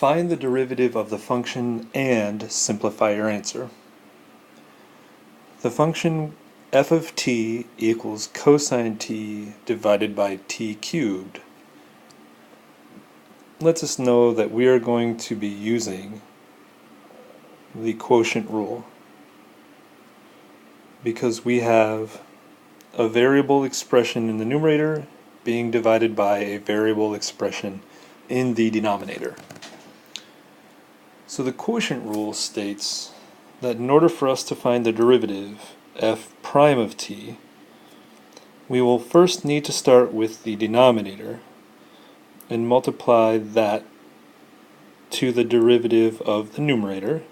Find the derivative of the function and simplify your answer. The function f of t equals cosine t divided by t cubed lets us know that we are going to be using the quotient rule because we have a variable expression in the numerator being divided by a variable expression in the denominator. So the quotient rule states that in order for us to find the derivative f prime of t, we will first need to start with the denominator and multiply that to the derivative of the numerator.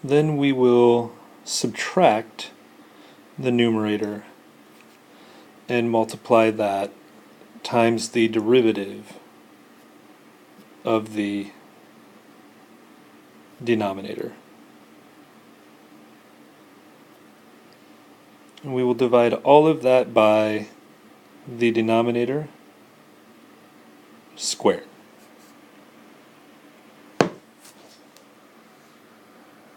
Then we will subtract the numerator and multiply that times the derivative of the denominator. And we will divide all of that by the denominator squared.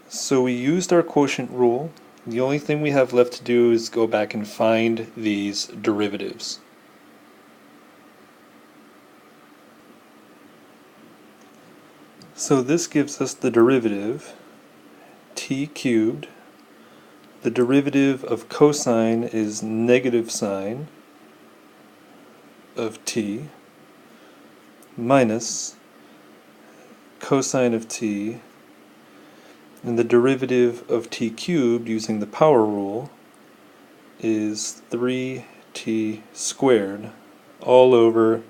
So we used our quotient rule. The only thing we have left to do is go back and find these derivatives. So this gives us the derivative t cubed. The derivative of cosine is negative sine of t minus cosine of t, and the derivative of t cubed using the power rule is 3t squared all over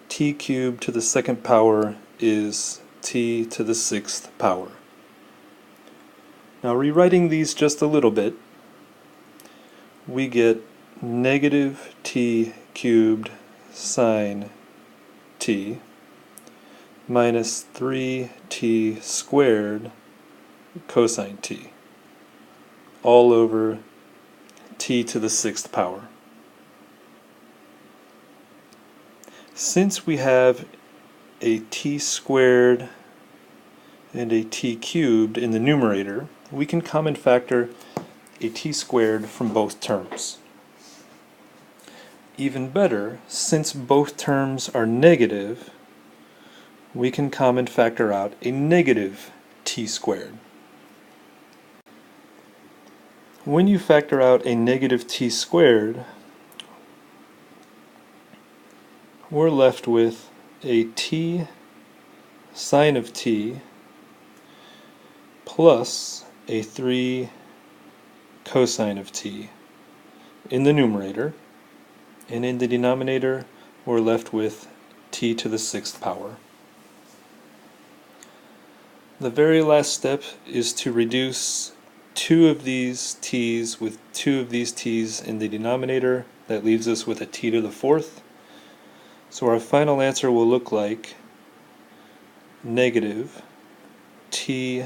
t cubed to the second power is t to the sixth power. Now rewriting these just a little bit, we get negative t cubed sine t minus 3t squared cosine t all over t to the sixth power. Since we have a t squared and a t cubed in the numerator, we can common factor a t squared from both terms. Even better, since both terms are negative, we can common factor out a negative t squared. When you factor out a negative t squared, we're left with a t sine of t plus a 3 cosine of t in the numerator, and in the denominator we're left with t to the sixth power. The very last step is to reduce two of these t's with two of these t's in the denominator. That leaves us with a t to the fourth. So our final answer will look like negative t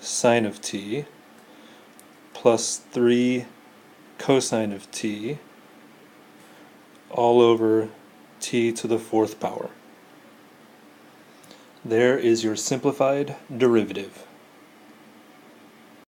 sine of t plus 3 cosine of t all over t to the fourth power. There is your simplified derivative.